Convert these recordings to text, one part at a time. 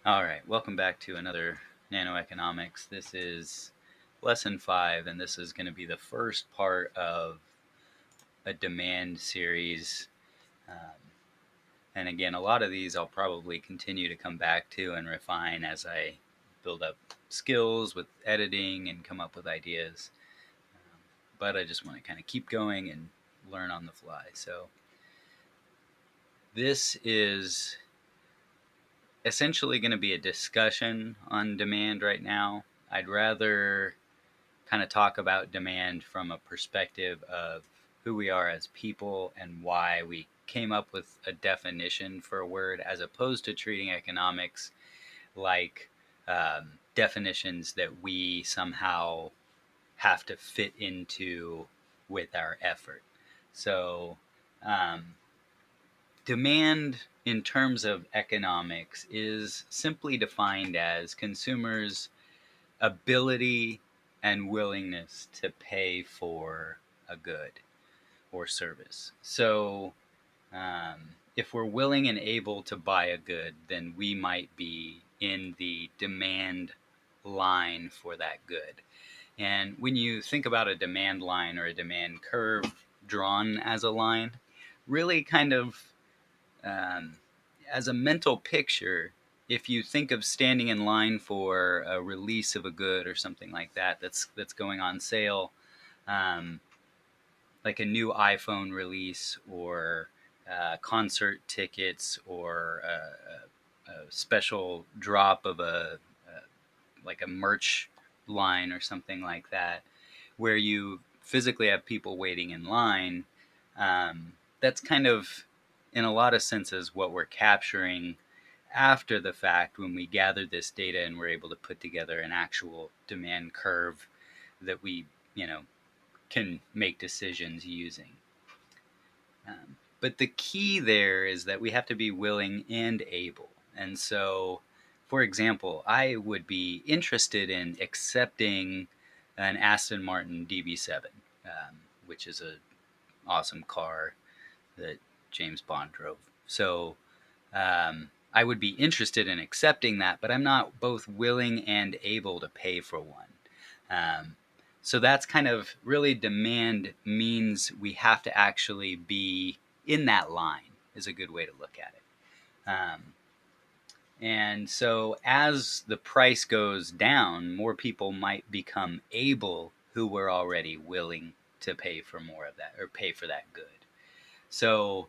All right, welcome back to another Nanoeconomics. This is lesson 5, and this is going to be the first part of a demand series. Um, and again, a lot of these I'll probably continue to come back to and refine as I build up skills with editing and come up with ideas. Um, but I just want to kind of keep going and learn on the fly. So this is essentially going to be a discussion on demand right now. I'd rather kind of talk about demand from a perspective of who we are as people and why we came up with a definition for a word, as opposed to treating economics like definitions that we somehow have to fit into with our effort. So, um, demand in terms of economics is simply defined as consumers' ability and willingness to pay for a good or service. So, if we're willing and able to buy a good, then we might be in the demand line for that good. And when you think about a demand line or a demand curve drawn as a line, really kind of um, as a mental picture, if you think of standing in line for a release of a good or something like that that's going on sale, um, like a new iPhone release or concert tickets or a special drop of a like a merch line or something like that, where you physically have people waiting in line. That's kind of, in a lot of senses, what we're capturing after the fact when we gather this data and we're able to put together an actual demand curve that we, you know, can make decisions using. But the key there is that we have to be willing and able. And so, for example, I would be interested in accepting an Aston Martin DB7, which is an awesome car that James Bond drove. So I would be interested in accepting that, but I'm not both willing and able to pay for one. Um, so that's kind of really, demand means we have to actually be in that line, is a good way to look at it. And so as the price goes down, more people might become able who were already willing to pay for more of that or pay for that good. So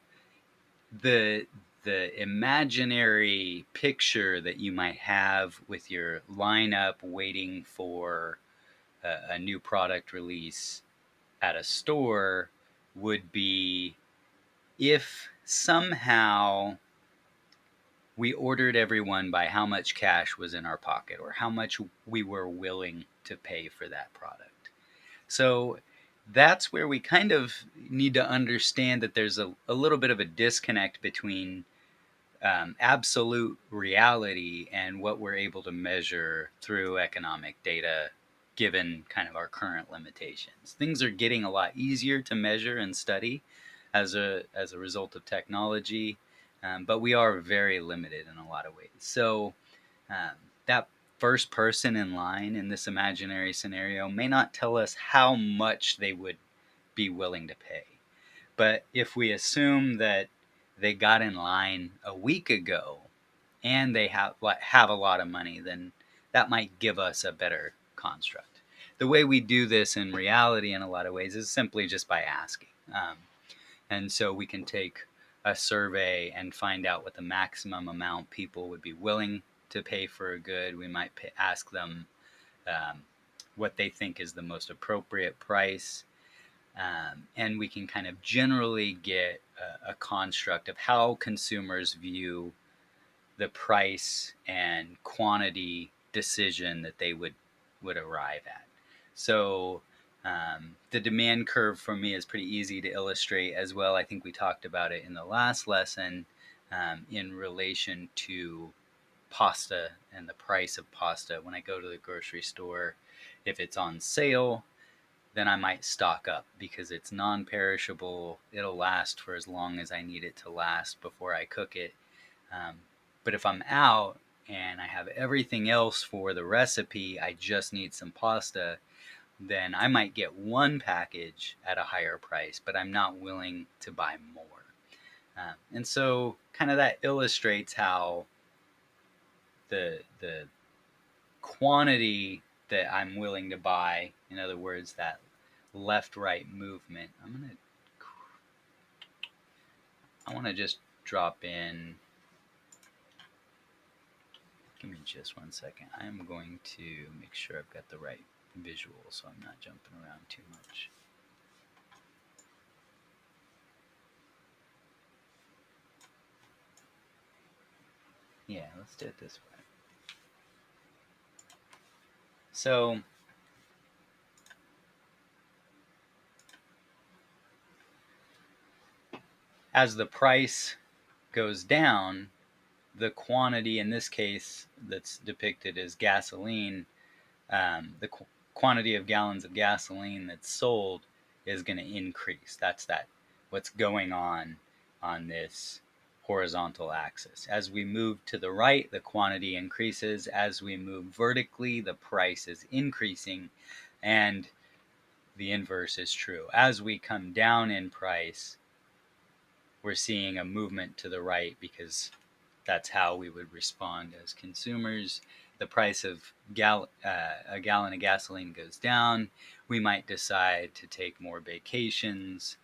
the the imaginary picture that you might have with your lineup waiting for a new product release at a store would be if somehow we ordered everyone by how much cash was in our pocket or how much we were willing to pay for that product. So that's where we kind of need to understand that there's a little bit of a disconnect between absolute reality and what we're able to measure through economic data, given kind of our current limitations. Things are getting a lot easier to measure and study as a result of technology, but we are very limited in a lot of ways. So um, that first person in line in this imaginary scenario may not tell us how much they would be willing to pay. But if we assume that they got in line a week ago and they have a lot of money, then that might give us a better construct. The way we do this in reality in a lot of ways is simply just by asking. And so we can take a survey and find out what the maximum amount people would be willing to pay for a good. We might ask them um, what they think is the most appropriate price. And we can kind of generally get a construct of how consumers view the price and quantity decision that they would arrive at. So the demand curve for me is pretty easy to illustrate as well. I think we talked about it in the last lesson in relation to pasta and the price of pasta. When I go to the grocery store, if it's on sale, then I might stock up because it's non-perishable. It'll last for as long as I need it to last before I cook it. Um, but if I'm out and I have everything else for the recipe, I just need some pasta, then I might get one package at a higher price, but I'm not willing to buy more. And so kind of that illustrates how the quantity that I'm willing to buy, in other words, that left-right movement. I want to just drop in. Give me just 1 second. I'm going to make sure I've got the right visual so I'm not jumping around too much. Yeah, let's do it this way. So as the price goes down, the quantity in this case that's depicted as gasoline, the quantity of gallons of gasoline that's sold is going to increase. That's what's going on this horizontal axis. As we move to the right, the quantity increases. As we move vertically, the price is increasing, and the inverse is true. As we come down in price, we're seeing a movement to the right because that's how we would respond as consumers. The price of a gallon of gasoline goes down. We might decide to take more vacations.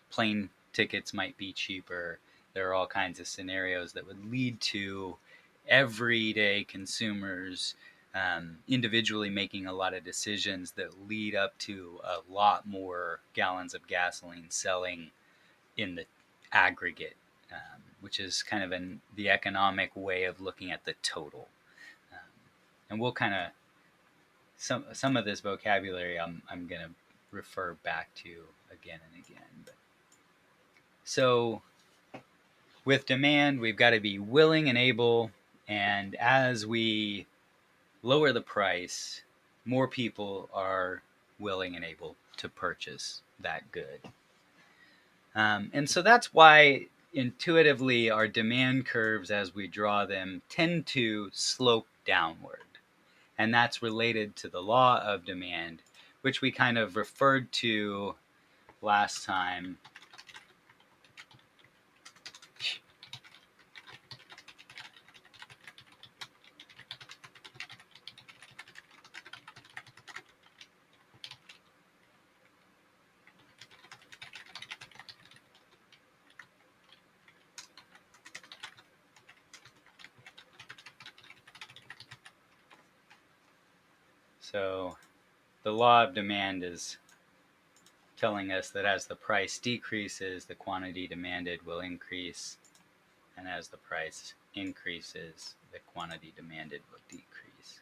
Plane tickets might be cheaper. There are all kinds of scenarios that would lead to everyday consumers individually making a lot of decisions that lead up to a lot more gallons of gasoline selling in the aggregate, which is kind of the economic way of looking at the total. Um, and we'll kind of some of this vocabulary I'm going to refer back to again and again. So with demand, we've got to be willing and able, and as we lower the price, more people are willing and able to purchase that good. And so that's why intuitively our demand curves as we draw them tend to slope downward. And that's related to the law of demand, which we kind of referred to last time. So the law of demand is telling us that as the price decreases, the quantity demanded will increase, and as the price increases, the quantity demanded will decrease.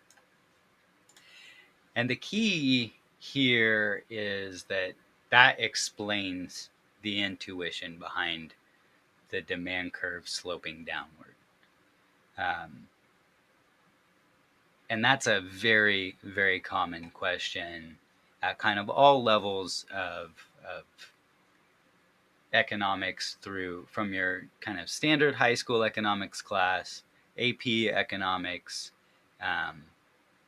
And the key here is that explains the intuition behind the demand curve sloping downward. And that's a very, very common question at kind of all levels of economics from your kind of standard high school economics class, AP economics,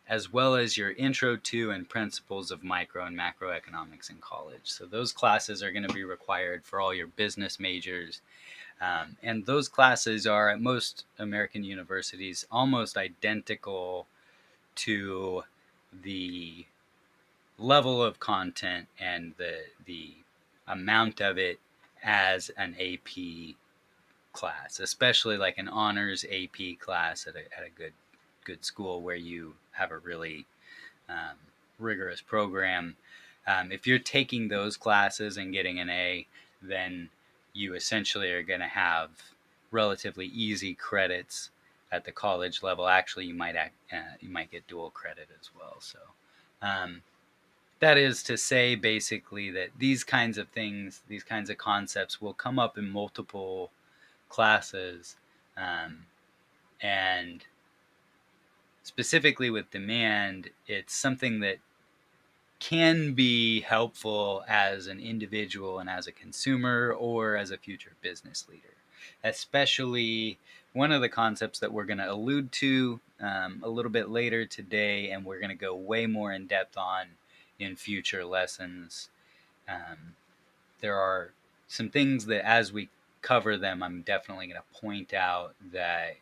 as well as your intro to and principles of micro and macroeconomics in college. So those classes are going to be required for all your business majors. And those classes are at most American universities almost identical to the level of content and the amount of it as an AP class, especially like an honors AP class at a good school where you have a really rigorous program. If you're taking those classes and getting an A, then you essentially are going to have relatively easy credits at the college level. Actually, you might get dual credit as well. So that is to say, basically, that these kinds of things, these kinds of concepts, will come up in multiple classes, and specifically with demand, it's something that can be helpful as an individual and as a consumer or as a future business leader, especially one of the concepts that we're going to allude to a little bit later today, and we're going to go way more in depth on in future lessons. There are some things that as we cover them, I'm definitely going to point out that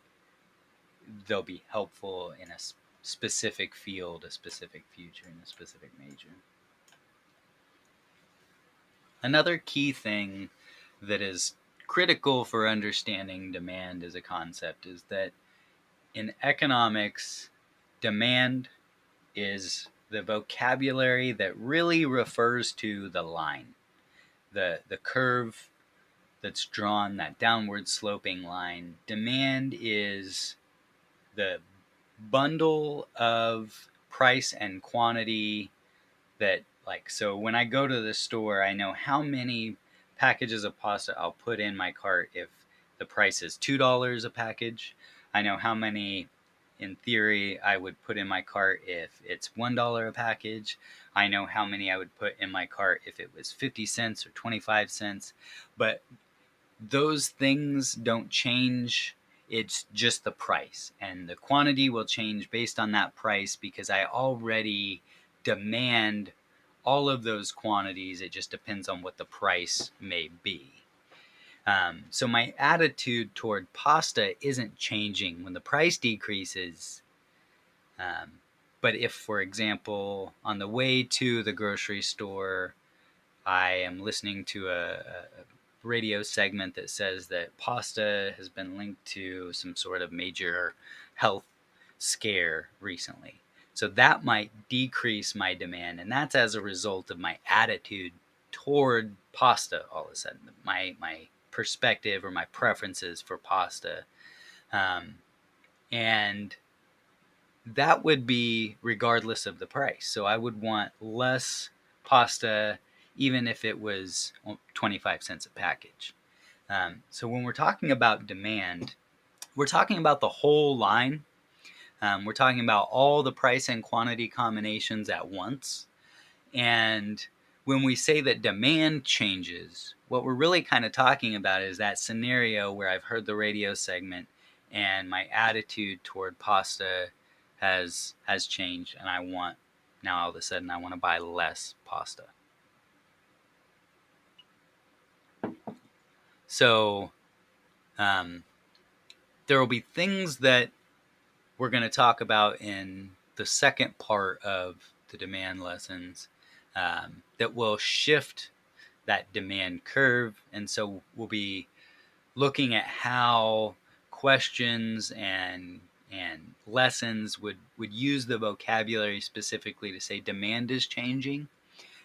they'll be helpful in a specific field, a specific future, and a specific major. Another key thing that is critical for understanding demand as a concept is that in economics, demand is the vocabulary that really refers to the line, the curve that's drawn, that downward sloping line. Demand is the bundle of price and quantity that, like, so when I go to the store, I know how many packages of pasta I'll put in my cart if the price is $2 a package. I know how many, in theory, I would put in my cart if it's $1 a package. I know how many I would put in my cart if it was 50 cents or 25 cents. But those things don't change. It's just the price, and the quantity will change based on that price because I already demand all of those quantities. It just depends on what the price may be. So my attitude toward pasta isn't changing when the price decreases. But if, for example, on the way to the grocery store, I am listening to a radio segment that says that pasta has been linked to some sort of major health scare recently. So that might decrease my demand, and that's as a result of my attitude toward pasta all of a sudden, my perspective or my preferences for pasta. And that would be regardless of the price. So I would want less pasta even if it was 25 cents a package. So when we're talking about demand, we're talking about the whole line. We're talking about all the price and quantity combinations at once. And when we say that demand changes, what we're really kind of talking about is that scenario where I've heard the radio segment and my attitude toward pasta has changed, and I want, now all of a sudden I want to buy less pasta. So there will be things that we're going to talk about in the second part of the demand lessons that will shift that demand curve. And so we'll be looking at how questions and lessons would use the vocabulary specifically to say demand is changing,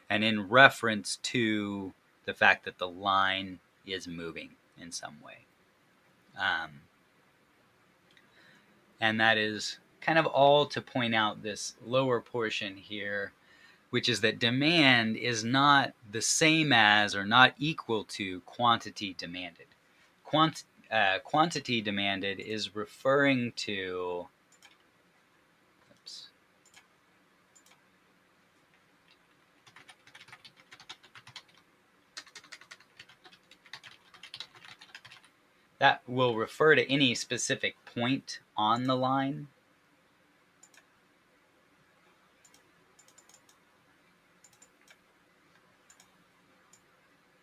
and in reference to the fact that the line is moving in some way. And that is kind of all to point out this lower portion here, which is that demand is not the same as or not equal to quantity demanded. Quantity demanded is referring to, that will refer to any specific point on the line.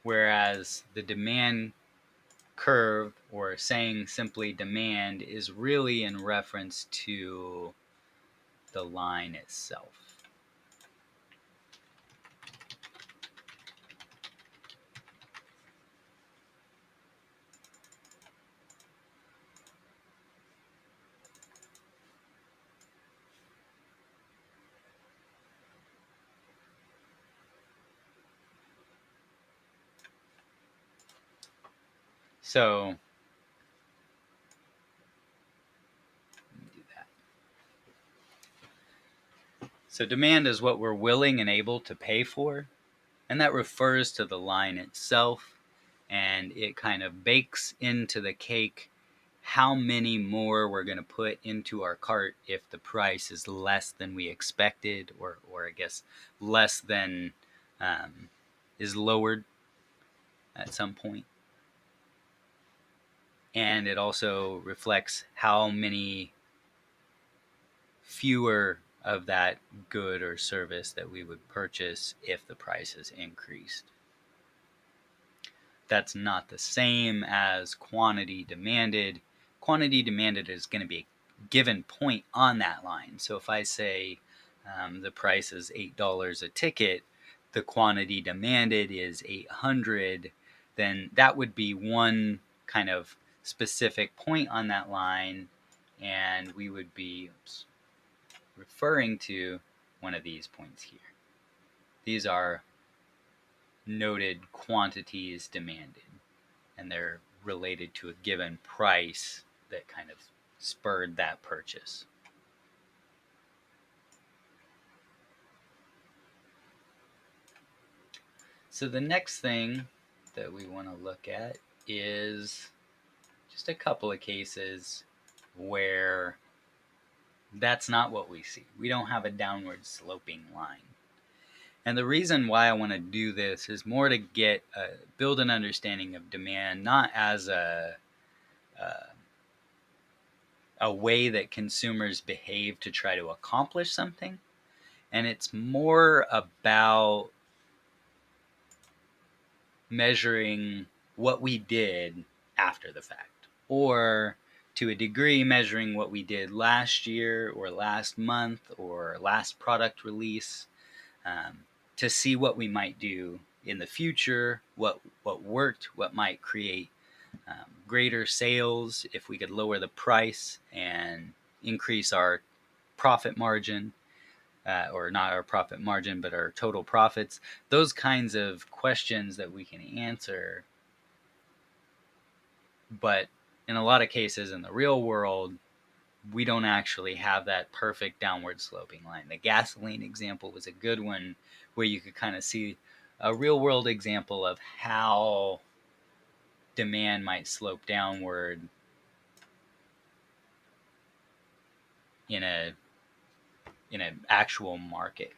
Whereas the demand curve, or saying simply demand, is really in reference to the line itself. So do that. So demand is what we're willing and able to pay for, and that refers to the line itself, and it kind of bakes into the cake how many more we're going to put into our cart if the price is less than we expected, or I guess less than is lowered at some point. and it also reflects how many fewer of that good or service that we would purchase if the prices increased. That's not the same as quantity demanded. Quantity demanded is going to be a given point on that line. So if I say the price is $8 a ticket, the quantity demanded is 800, then that would be one kind of specific point on that line, and we would be referring to one of these points here. These are noted quantities demanded, and they're related to a given price that kind of spurred that purchase. So the next thing that we want to look at is just a couple of cases where that's not what we see. We don't have a downward sloping line. And the reason why I want to do this is more to build an understanding of demand, not as a way that consumers behave to try to accomplish something. And it's more about measuring what we did after the fact, or to a degree, measuring what we did last year or last month or last product release, to see what we might do in the future, what worked, what might create greater sales if we could lower the price and increase our profit margin, or not our profit margin, but our total profits. Those kinds of questions that we can answer. But in a lot of cases in the real world, we don't actually have that perfect downward sloping line. The gasoline example was a good one where you could kind of see a real world example of how demand might slope downward in an actual market.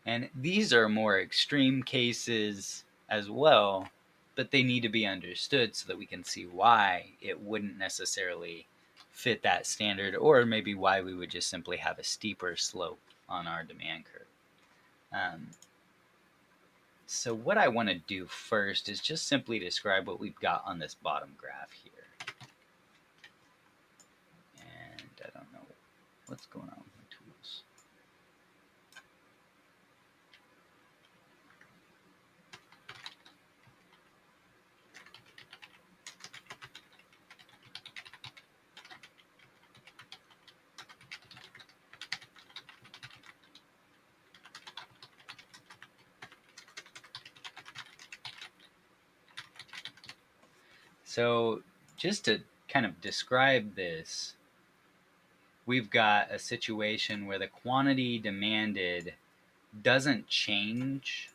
And these are more extreme cases as well, but they need to be understood so that we can see why it wouldn't necessarily fit that standard, or maybe why we would just simply have a steeper slope on our demand curve. So what I want to do first is just simply describe what we've got on this bottom graph here. And I don't know what's going on with my tools. So just to kind of describe this, we've got a situation where the quantity demanded doesn't change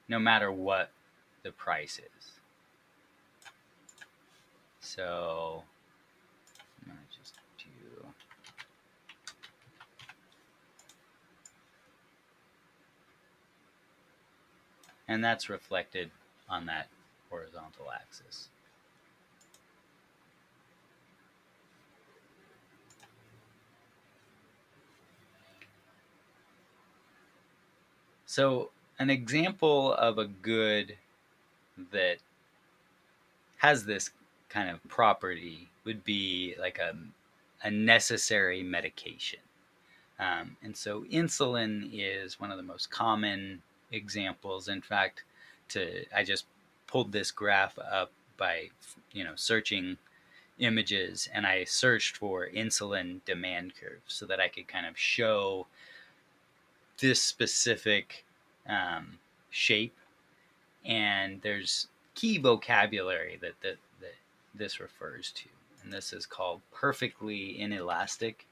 no matter what the price is. So I'm going to just do... And that's reflected on that horizontal axis. So an example of a good that has this kind of property would be like a necessary medication. And so insulin is one of the most common examples. In fact, I just pulled this graph up by searching images, and I searched for insulin demand curve so that I could kind of show this specific shape. And there's key vocabulary that this refers to, and this is called perfectly inelastic.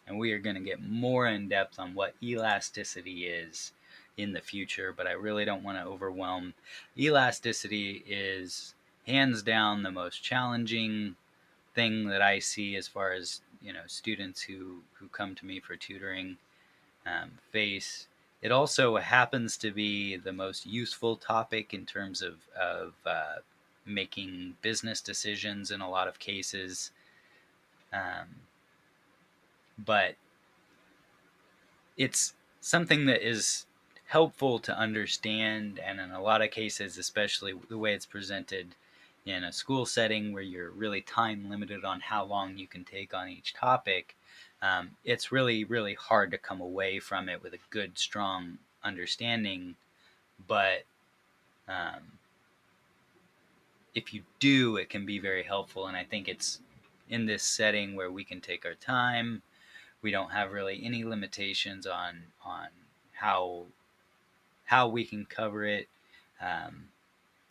And we are going to get more in depth on what elasticity is in the future, but I really don't want to overwhelm. Elasticity is hands down the most challenging thing that I see as far as students who come to me for tutoring face. It also happens to be the most useful topic in terms of making business decisions in a lot of cases. But it's something that is helpful to understand, and in a lot of cases, especially the way it's presented in a school setting where you're really time limited on how long you can take on each topic, it's really, really hard to come away from it with a good, strong understanding. But um, if you do, it can be very helpful. And I think it's in this setting where we can take our time. We don't have really any limitations on how how we can cover it. Um,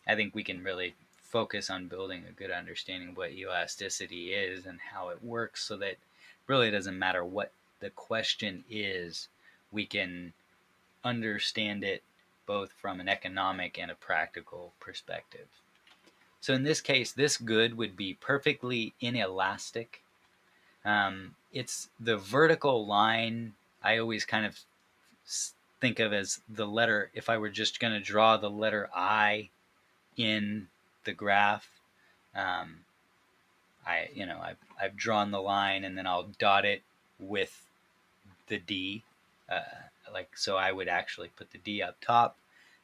I think we can really focus on building a good understanding of what elasticity is and how it works, so that really doesn't matter what the question is, we can understand it both from an economic and a practical perspective. So in this case, this good would be perfectly inelastic. It's the vertical line I always kind of think of as the letter. If I were just going to draw the letter I in the graph, um, I've drawn the line and then I'll dot it with the D, uh, like so. I would actually put the D up top,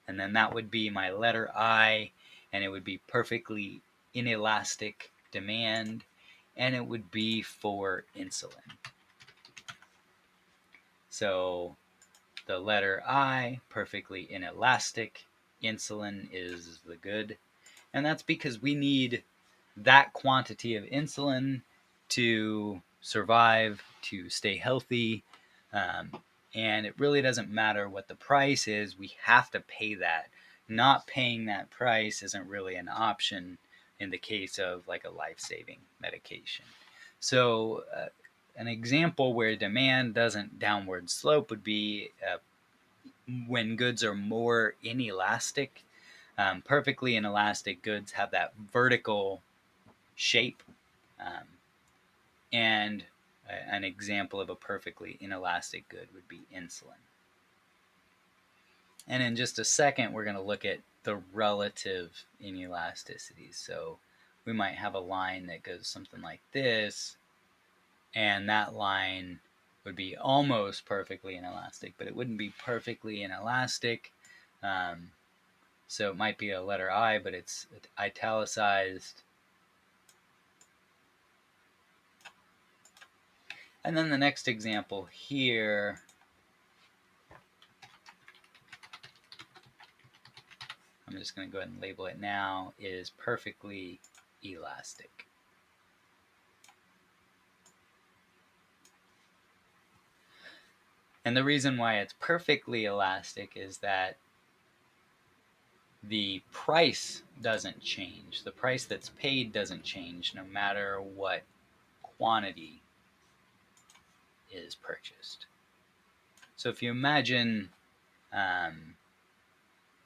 and then that would be my letter I, and it would be perfectly inelastic demand, and it would be for insulin. So the letter I, perfectly inelastic, insulin is the good. And that's because we need that quantity of insulin to survive, to stay healthy. Um, and it really doesn't matter what the price is, we have to pay that. Not paying that price isn't really an option in the case of like a life-saving medication. So, an example where demand doesn't downward slope would be when goods are more inelastic. Perfectly inelastic goods have that vertical shape, um, and an example of a perfectly inelastic good would be insulin. And in just a second, we're going to look at the relative inelasticities. So we might have a line that goes something like this, and that line would be almost perfectly inelastic, but it wouldn't be perfectly inelastic. So it might be a letter I, but it's italicized. And then the next example here, I'm just going to go ahead and label it now, is perfectly elastic. And the reason why it's perfectly elastic is that the price doesn't change. The price that's paid doesn't change no matter what quantity is purchased. So if you imagine, um,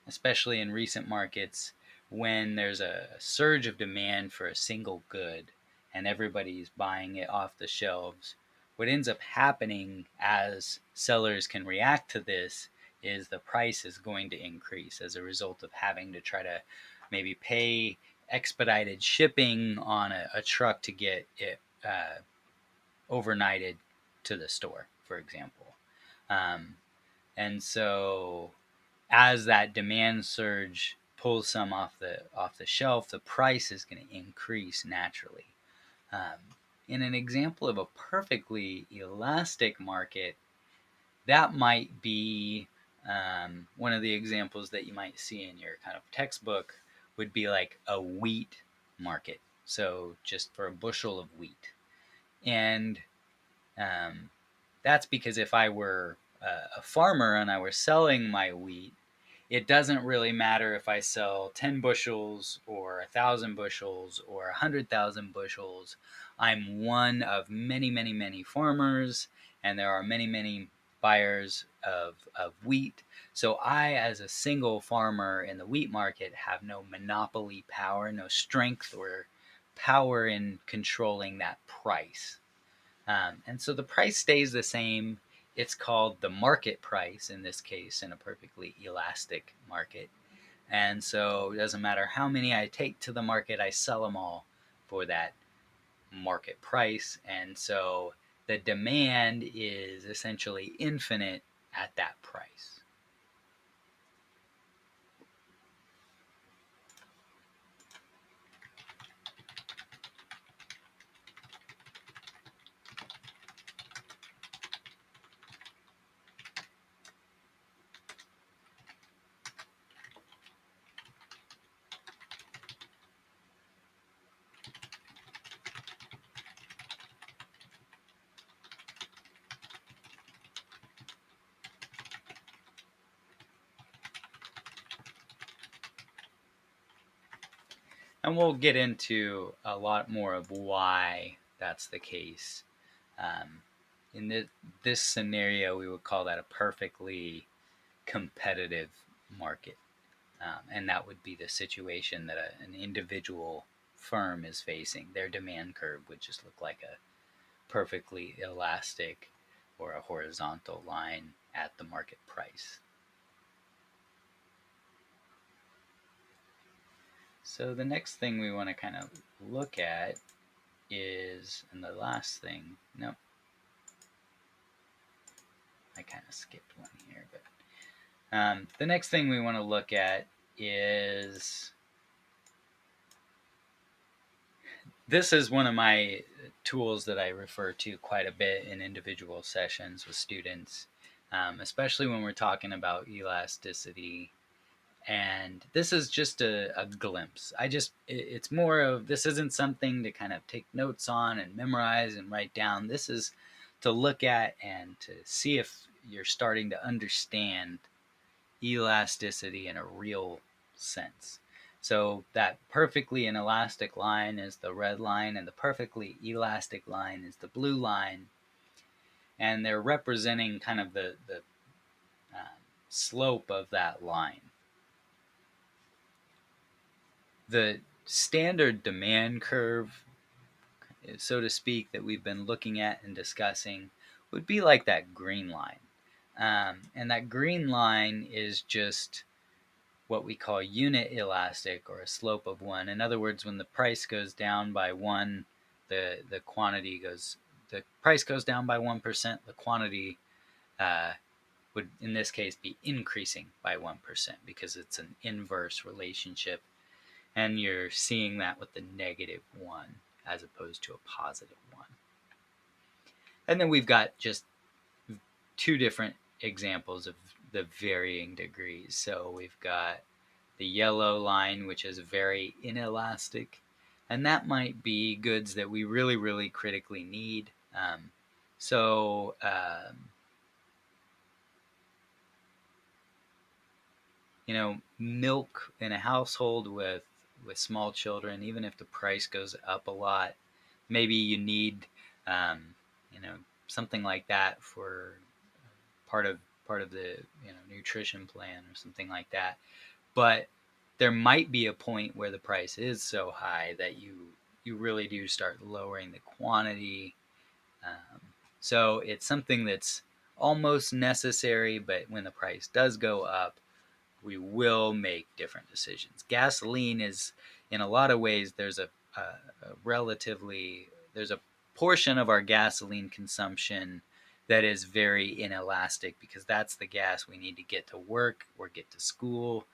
especially in recent markets, when there's a surge of demand for a single good and everybody's buying it off the shelves, what ends up happening as sellers can react to this is the price is going to increase as a result of having to try to maybe pay expedited shipping on a truck to get it overnighted to the store, for example. Um, and so as that demand surge pulls some off the shelf, the price is going to increase naturally. In an example of a perfectly elastic market, that might be one of the examples that you might see in your kind of textbook would be like a wheat market. So just for a bushel of wheat, and um, that's because if I were a farmer and I were selling my wheat, it doesn't really matter if I sell 10 bushels or 1,000 bushels or 100,000 bushels. I'm one of many, many, many farmers, and there are many, many buyers of wheat. So I, as a single farmer in the wheat market, have no monopoly power, no strength or power in controlling that price. And so the price stays the same it's called the market price in this case, in a perfectly elastic market. And so it doesn't matter how many I take to the market, I sell them all for that market price. And so the demand is essentially infinite at that price. And we'll get into a lot more of why that's the case. Um, in this scenario, we would call that a perfectly competitive market. And that would be the situation that an individual firm is facing. Their demand curve would just look like a perfectly elastic or a horizontal line at the market price. So the next thing we want to kind of look at is, and the last thing, no, I kind of skipped one here, but the next thing we want to look at is, this is one of my tools that I refer to quite a bit in individual sessions with students, especially when we're talking about elasticity. And this is just a glimpse. It's more of, this isn't something to kind of take notes on and memorize and write down. This is to look at and to see if you're starting to understand elasticity in a real sense. So that perfectly inelastic line is the red line, and the perfectly elastic line is the blue line. And they're representing kind of the slope of that line. The standard demand curve, so to speak, that we've been looking at and discussing would be like that green line. And that green line is just what we call unit elastic, or a slope of 1. In other words, when the price goes down by 1, the price goes down by 1%, the quantity would in this case be increasing by 1%, because it's an inverse relationship, and you're seeing that with the -1 as opposed to a +1. And then we've got just 2 different examples of the varying degrees. So we've got the yellow line, which is very inelastic, and that might be goods that we really, really critically need. So milk in a household with small children, even if the price goes up a lot, maybe you need you know something like that for part of the nutrition plan or something like that. But there might be a point where the price is so high that you really do start lowering the quantity. So it's something that's almost necessary, but when the price does go up, we will make different decisions. Gasoline is, in a lot of ways, there's a relatively, there's a portion of our gasoline consumption that is very inelastic, because that's the gas we need to get to work or get to school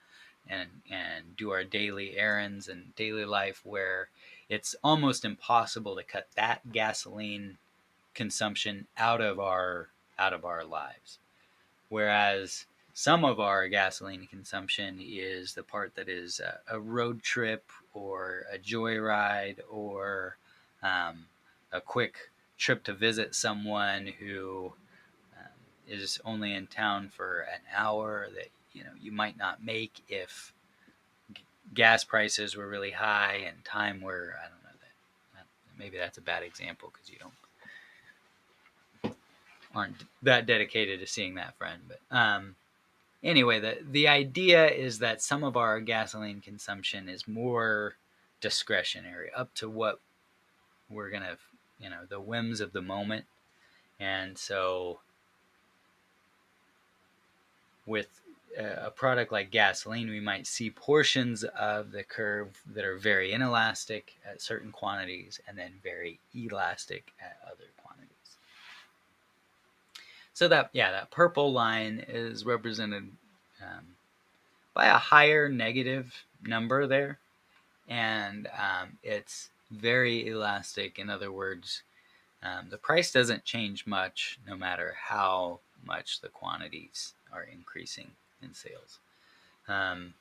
and do our daily errands and daily life, where it's almost impossible to cut that gasoline consumption out of our lives. Whereas some of our gasoline consumption is the part that is a road trip or a joyride, or a quick trip to visit someone who is only in town for an hour, that you might not make if gas prices were really high and time were, I don't know, that maybe that's a bad example because you aren't that dedicated to seeing that friend. But anyway, the idea is that some of our gasoline consumption is more discretionary, up to what we're gonna, the whims of the moment. And so with a product like gasoline, we might see portions of the curve that are very inelastic at certain quantities and then very elastic at other quantities. So that purple line is represented by a higher negative number there, and it's very elastic. In other words, the price doesn't change much no matter how much the quantities are increasing in sales. And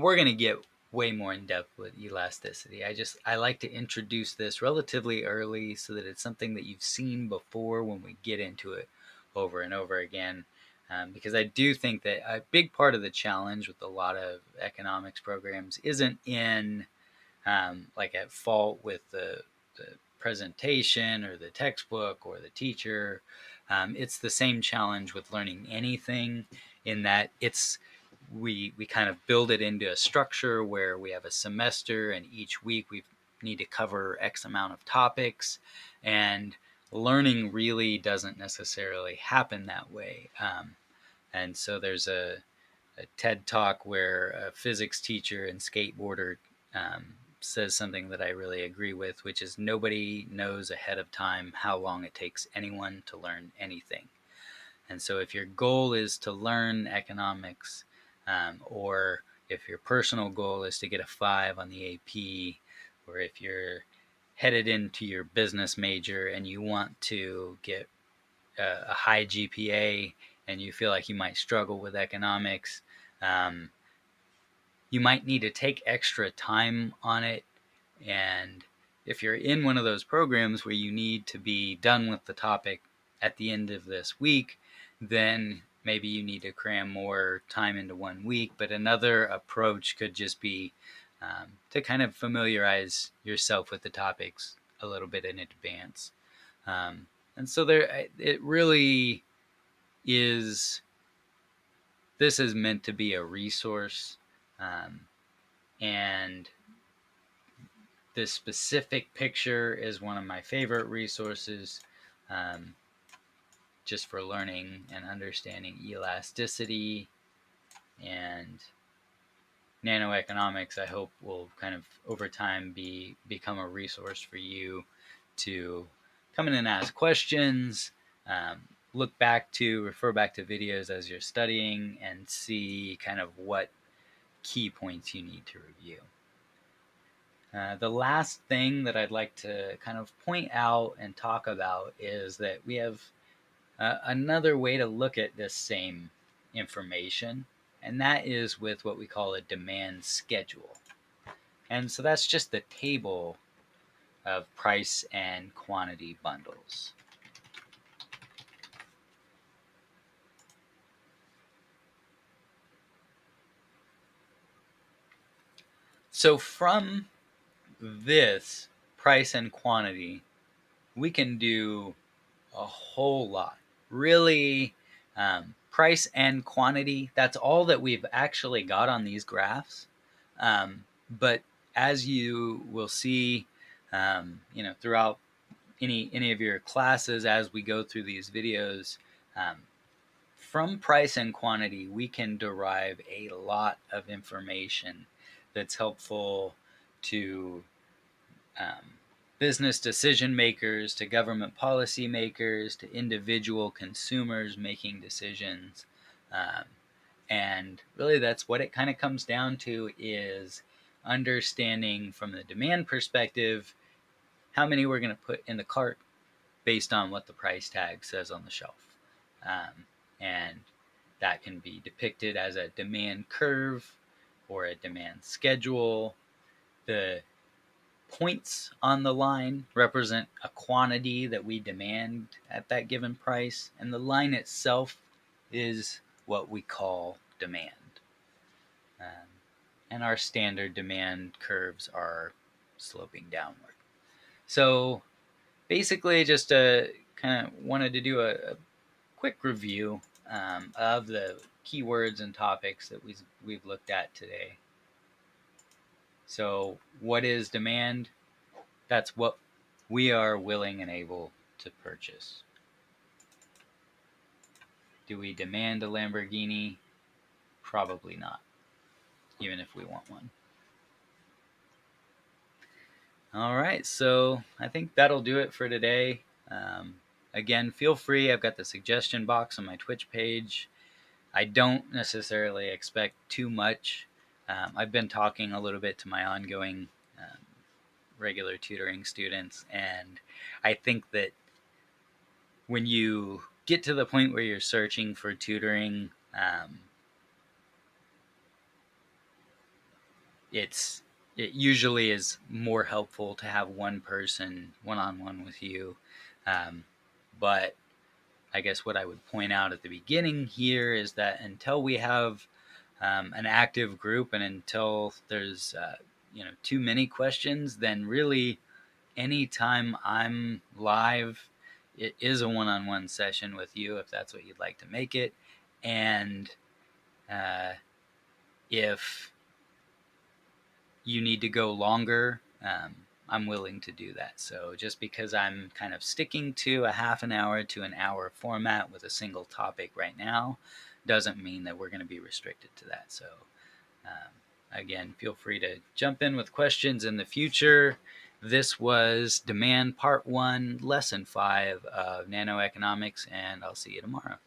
we're going to get way more in depth with elasticity. I like to introduce this relatively early so that it's something that you've seen before when we get into it over and over again. Because I do think that a big part of the challenge with a lot of economics programs isn't in like at fault with the presentation or the textbook or the teacher. It's the same challenge with learning anything, in that we kind of build it into a structure where we have a semester and each week we need to cover X amount of topics, and learning really doesn't necessarily happen that way. And so there's a TED talk where a physics teacher and skateboarder says something that I really agree with, which is nobody knows ahead of time how long it takes anyone to learn anything. And so if your goal is to learn economics, or if your personal goal is to get a 5 on the AP, or if you're headed into your business major and you want to get a high GPA and you feel like you might struggle with economics, um, you might need to take extra time on it. And if you're in one of those programs where you need to be done with the topic at the end of this week, then maybe you need to cram more time into 1 week. But another approach could just be to kind of familiarize yourself with the topics a little bit in advance. And so it really is, this is meant to be a resource. And this specific picture is one of my favorite resources, um, just for learning and understanding elasticity and nanoeconomics. I hope will kind of over time become a resource for you to come in and ask questions, um, refer back to videos as you're studying, and see kind of what key points you need to review. The last thing that I'd like to kind of point out and talk about is that we have another way to look at this same information, and that is with what we call a demand schedule. And so that's just the table of price and quantity bundles. So from this price and quantity, we can do a whole lot. Really, price and quantity, that's all that we've actually got on these graphs. But as you will see, throughout any of your classes as we go through these videos, from price and quantity, we can derive a lot of information that's helpful to business decision makers, to government policy makers, to individual consumers making decisions. Um, and really that's what it kind of comes down to, is understanding from the demand perspective how many we're going to put in the cart based on what the price tag says on the shelf. And that can be depicted as a demand curve or a demand schedule. The points on the line represent a quantity that we demand at that given price, and the line itself is what we call demand. And our standard demand curves are sloping downward. So basically, just kind of wanted to do a quick review of the keywords and topics that we've looked at today. So what is demand? That's what we are willing and able to purchase. Do we demand a Lamborghini? Probably not, even if we want one. All right, so I think that'll do it for today. Again, feel free. I've got the suggestion box on my Twitch page. I don't necessarily expect too much. I've been talking a little bit to my ongoing regular tutoring students, and I think that when you get to the point where you're searching for tutoring, it usually is more helpful to have one person one-on-one with you. But I guess what I would point out at the beginning here is that until we have an active group and until there's too many questions, then really anytime I'm live, it is a one-on-one session with you if that's what you'd like to make it. And uh, if you need to go longer, I'm willing to do that. So just because I'm kind of sticking to a half an hour to an hour format with a single topic right now doesn't mean that we're going to be restricted to that. So again, feel free to jump in with questions in the future. This was Demand Part 1, Lesson 5 of Nanoeconomics, and I'll see you tomorrow.